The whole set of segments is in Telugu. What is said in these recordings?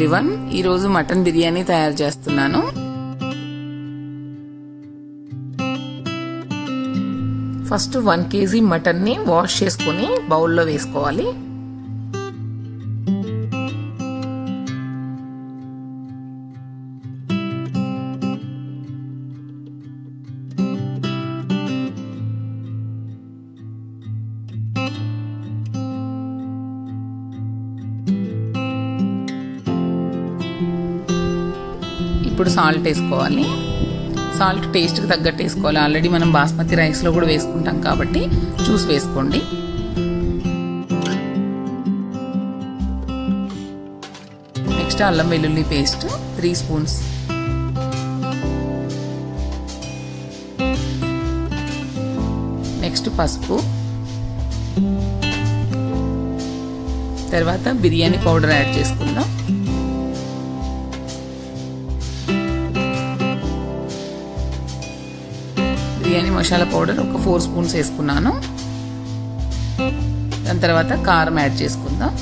ఎవ్రీవన్, ఈరోజు మటన్ బిర్యానీ తయారు చేస్తున్నాను. ఫస్ట్ 1 kg మటన్ ని వాష్ చేసుకొని బౌల్లో వేసుకోవాలి. ఇప్పుడు సాల్ట్ వేసుకోవాలి. సాల్ట్ టేస్ట్కి తగ్గట్టు వేసుకోవాలి. ఆల్రెడీ మనం బాస్మతి రైస్లో కూడా వేసుకుంటాం కాబట్టి చూసి వేసుకోండి. నెక్స్ట్ అల్లం వెల్లుల్లి పేస్ట్ 3 స్పూన్స్. నెక్స్ట్ పసుపు, తర్వాత బిర్యానీ పౌడర్ యాడ్ చేసుకుందాం. బిర్యానీ మసాలా పౌడర్ ఒక 4 స్పూన్స్ వేసుకున్నాను. దాని తర్వాత కారం యాడ్ చేసుకుందాం.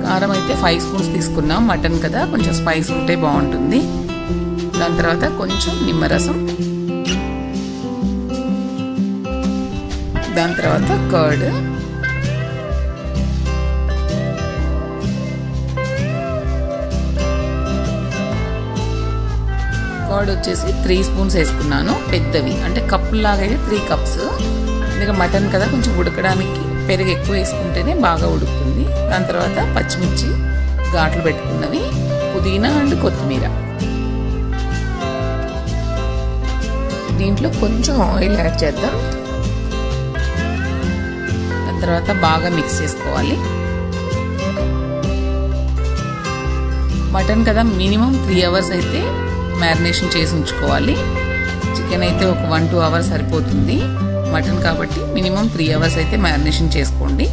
కారం అయితే 5 స్పూన్స్ తీసుకున్నాం. మటన్ కదా, కొంచెం స్పైస్ ఉంటే బాగుంటుంది. దాని తర్వాత కొంచెం నిమ్మరసం, దాని తర్వాత కర్డ్, కర్డ్ వచ్చేసి 3 స్పూన్స్ వేసుకున్నాను. పెద్దవి అంటే కప్పులాగా అయితే 3 కప్స్. ఎందుకంటే మటన్ కదా, కొంచెం ఉడకడానికి పెరుగు ఎక్కువ వేసుకుంటేనే బాగా ఉడుకుతుంది. దాని తర్వాత పచ్చిమిర్చి ఘాట్లు పెట్టుకున్నవి, పుదీనా అండ్ కొత్తిమీర. దీంట్లో కొంచెం ఆయిల్ యాడ్ చేద్దాం. దాని తర్వాత బాగా మిక్స్ చేసుకోవాలి. మటన్ కదా, మినిమం 3 అవర్స్ అయితే మ్యారినేషన్ చేసి ఉంచుకోవాలి. చికెన్ అయితే ఒక 1-2 అవర్స్ సరిపోతుంది. మటన్ కాబట్టి మినిమం 3 అవర్స్ అయితే మ్యారినేషన్ చేసుకోండి.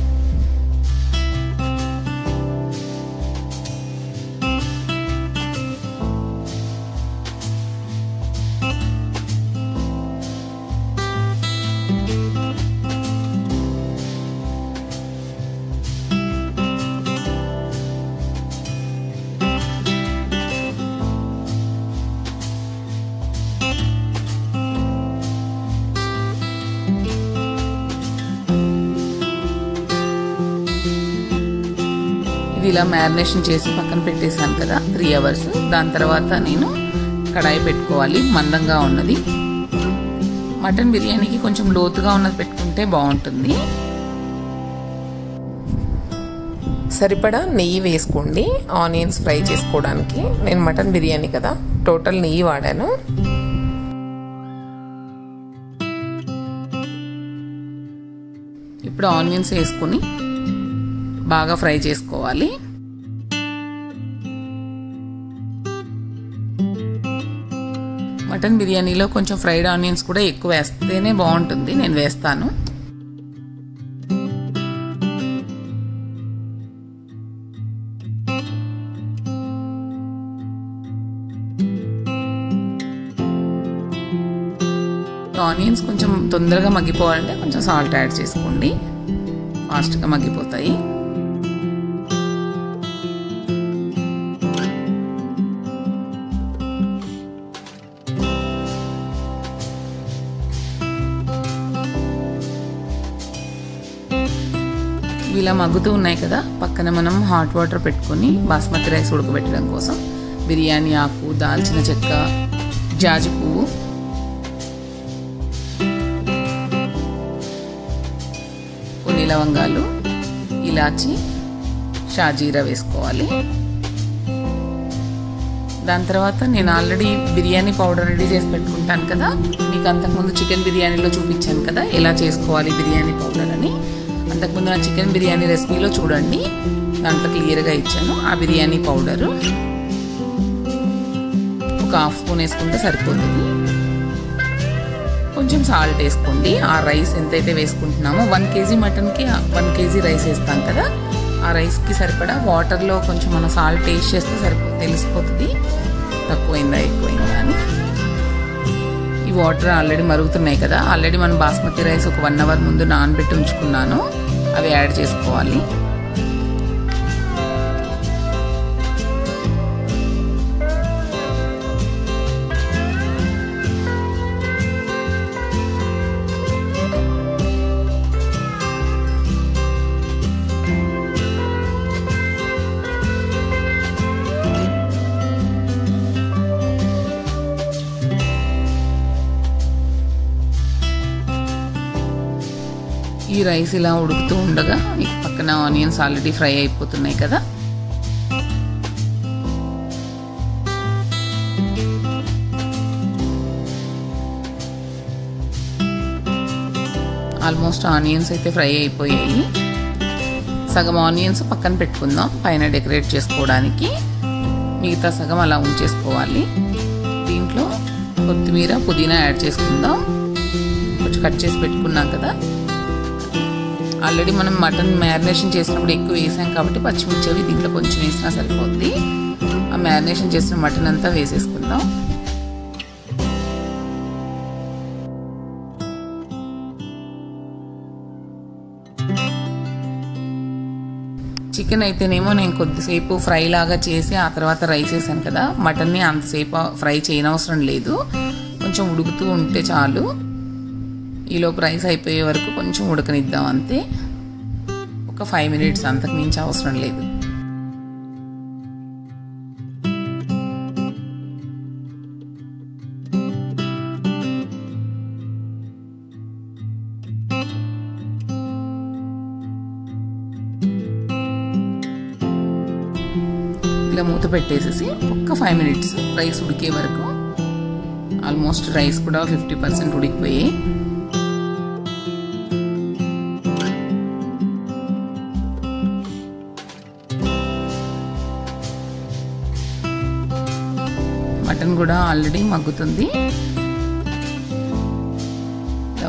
ఇది ఇలా మ్యారినేషన్ చేసి పక్కన పెట్టేశాను కదా 3 అవర్స్. దాని తర్వాత నేను కడాయి పెట్టుకోవాలి, మందంగా ఉన్నది. మటన్ బిర్యానీకి కొంచెం లోతుగా ఉన్నది పెట్టుకుంటే బాగుంటుంది. సరిపడా నెయ్యి వేసుకోండి ఆనియన్స్ ఫ్రై చేసుకోవడానికి. నేను మటన్ బిర్యానీ కదా, టోటల్ నెయ్యి వాడాను. ఇప్పుడు ఆనియన్స్ వేసుకొని బాగా ఫ్రై చేసుకోవాలి. మటన్ బిర్యానీలో కొంచెం ఫ్రైడ్ ఆనియన్స్ కూడా ఎక్కువ వేస్తేనే బాగుంటుంది. నేను వేస్తాను. ఆనియన్స్ కొంచెం తొందరగా మగ్గిపోవాలంటే కొంచెం సాల్ట్ యాడ్ చేసుకోండి, ఫాస్ట్గా మగ్గిపోతాయి. ఇలా మగ్గుతూ ఉన్నాయి కదా, పక్కన మనం హాట్ వాటర్ పెట్టుకొని బాస్మతి రైస్ ఉడకబెట్టడం కోసం బిర్యానీ ఆకు, దాల్చిన చెక్క, జాజి పువ్వు, కొన్ని లవంగాలు, ఇలాచి, షాజీరా వేసుకోవాలి. దాని తర్వాత నేను ఆల్రెడీ బిర్యానీ పౌడర్ రెడీ చేసి పెట్టుకుంటాను కదా, మీకు అంతకుముందు చికెన్ బిర్యానీలో చూపించాను కదా ఎలా చేసుకోవాలి బిర్యానీ పౌడర్ అని. అంతకుముందు నా చికెన్ బిర్యానీ రెసిపీలో చూడండి, దాంట్లో క్లియర్గా ఇచ్చాను. ఆ బిర్యానీ పౌడరు ఒక 1/2 స్పూన్ వేసుకుంటే సరిపోతుంది. కొంచెం సాల్ట్ వేసుకోండి. ఆ రైస్ ఎంతైతే వేసుకుంటున్నామో 1 kg మటన్కి 1 kg రైస్ వేస్తాం కదా, ఆ రైస్కి సరిపడా వాటర్లో కొంచెం మన సాల్ట్ టేస్ట్ చేస్తే తెలిసిపోతుంది తక్కువైందా ఎక్కువైందా అని. ఈ వాటర్ ఆల్రెడీ మరుగుతున్నాయి కదా, ఆల్రెడీ మనం బాస్మతి రైస్ ఒక 1 అవర్ ముందు నానబెట్టి ఉంచుకున్నాను, అవి యాడ్ చేసుకోవాలి. ఈ రైస్ ఇలా ఉడుకుతూ ఉండగా పక్కన ఆనియన్స్ ఆల్రెడీ ఫ్రై అయిపోతున్నాయి కదా. ఆల్మోస్ట్ ఆనియన్స్ అయితే ఫ్రై అయిపోయాయి. సగం ఆనియన్స్ పక్కన పెట్టుకుందాం పైన డెకరేట్ చేసుకోవడానికి, మిగతా సగం అలా ఉంచేసుకోవాలి. దీంట్లో కొత్తిమీర పుదీనా యాడ్ చేసుకుందాం. కొంచెం కట్ చేసి పెట్టుకున్నాం కదా, ఆల్రెడీ మనం మటన్ మ్యారినేషన్ చేసినప్పుడు ఎక్కువ వేసాం కాబట్టి పచ్చిమిర్చి అవి దీంట్లో కొంచెం వేసినా సరిపోద్ది. ఆ మ్యారినేషన్ చేసిన మటన్ అంతా వేసేసుకుందాం. చికెన్ అయితేనేమో నేను కొద్దిసేపు ఫ్రై లాగా చేసి ఆ తర్వాత రైస్ వేసాను కదా, మటన్ని అంతసేపు ఫ్రై చేయనవసరం లేదు, కొంచెం ఉడుకుతూ ఉంటే చాలు. ఈలోపు రైస్ అయిపోయే వరకు కొంచెం ఉడకనిద్దాం అంతే, ఒక 5 మినిట్స్, అంతకు మించి అవసరం లేదు. ఇలా మూత పెట్టేసేసి ఒక్క 5 మినిట్స్ రైస్ ఉడికే వరకు. ఆల్మోస్ట్ రైస్ కూడా 50% ఉడికిపోయి. మటన్ కూడా ఆల్రెడీ మగ్గుతుంది.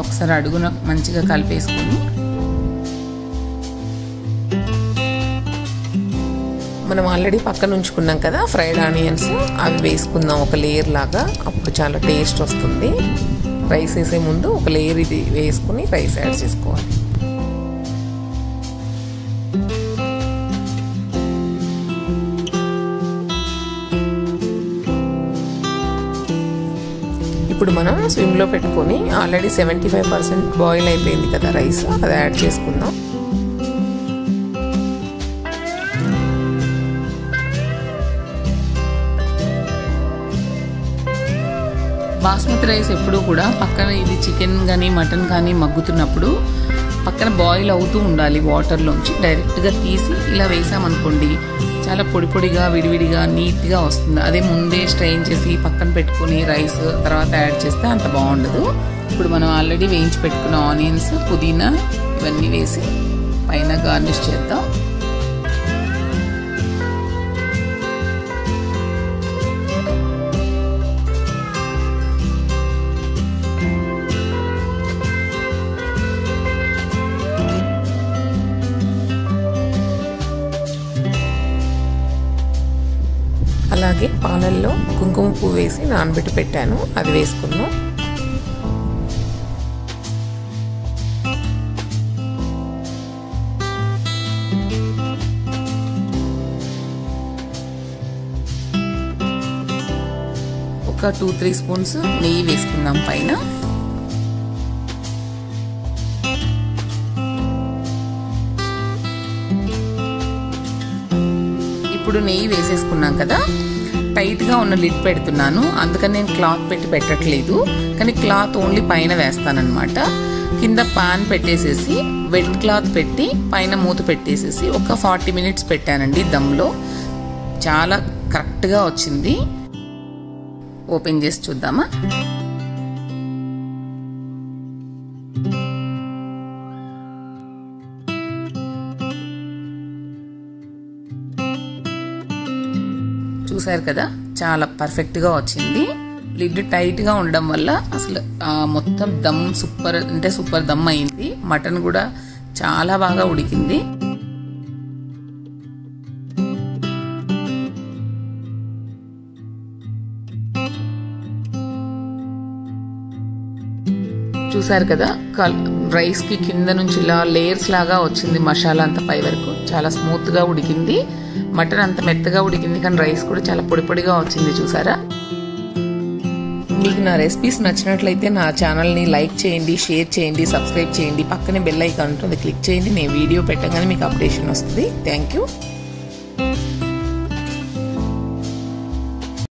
ఒకసారి అడుగున మంచిగా కలిపేసుకొని మనం ఆల్రెడీ పక్కన ఉంచుకున్నాం కదా ఫ్రైడ్ ఆనియన్స్, అవి వేసుకుందాం ఒక లేయర్ లాగా, అప్పుడు చాలా టేస్ట్ వస్తుంది. రైస్ వేసే ముందు ఒక లేయర్ ఇది వేసుకుని రైస్ యాడ్ చేసుకోవాలి. ఇప్పుడు మనం స్విమ్లో పెట్టుకొని ఆల్రెడీ 75% బాయిల్ అయిపోయింది కదా రైస్, అది యాడ్ చేసుకుందాం. బాస్మతి రైస్ ఎప్పుడూ కూడా పక్కన ఇది చికెన్ కానీ మటన్ కానీ మగ్గుతున్నప్పుడు పక్కన బాయిల్ అవుతూ ఉండాలి వాటర్లోంచి. డైరెక్ట్గా తీసి ఇలా వేసామనుకోండి చాలా పొడి పొడిగా విడివిడిగా నీట్గా వస్తుంది. అదే ముందే స్ట్రెయిన్ చేసి పక్కన పెట్టుకొని రైస్ తర్వాత యాడ్ చేస్తే అంత బాగుండదు. ఇప్పుడు మనం ఆల్రెడీ వేయించి పెట్టుకున్న ఆనియన్స్, పుదీనా ఇవన్నీ వేసి పైన గార్నిష్ చేద్దాం. అలాగే పాలల్లో కుంకుమ పువ్వు వేసి నానబెట్టి పెట్టాను, అది వేసుకుందాం. ఒక 2-3 స్పూన్స్ నెయ్యి వేసుకుందాం పైన. ఇప్పుడు నెయ్యి వేసేసుకున్నాం కదా, టైట్గా ఉన్న లిడ్ పెడుతున్నాను, అందుకని నేను క్లాత్ పెట్టి పెట్టట్లేదు, కానీ క్లాత్ ఓన్లీ పైన వేస్తానన్నమాట. కింద పాన్ పెట్టేసేసి వెట్ క్లాత్ పెట్టి పైన మూత పెట్టేసేసి ఒక 40 మినిట్స్ పెట్టానండి దమ్లో. చాలా కరెక్ట్గా వచ్చింది. ఓపెన్ చేసి చూద్దామా. చూసారు కదా, చాలా పర్ఫెక్ట్గా వచ్చింది. లిడ్ టైట్గా ఉండడం వల్ల అసలు మొత్తం దమ్ సూపర్ అంటే సూపర్ దమ్ అయింది. మటన్ కూడా చాలా బాగా ఉడికింది. చూసారు కదా, రైస్కి కింద నుంచి ఇలా లేయర్స్ లాగా వచ్చింది మసాలా అంతా పై వరకు. చాలా స్మూత్గా ఉడికింది. మటన్ అంత మెత్తగా ఉడికింది, కానీ రైస్ కూడా చాలా పొడి పొడిగా వచ్చింది. చూసారా? మీకు నా రెసిపీస్ నచ్చినట్లయితే నా ఛానల్ని లైక్ చేయండి, షేర్ చేయండి, సబ్స్క్రైబ్ చేయండి. పక్కనే బెల్ ఐకాన్ ఉంటుంది, క్లిక్ చేయండి. నేను వీడియో పెట్టగానే మీకు అప్డేషన్ వస్తుంది. Thank you.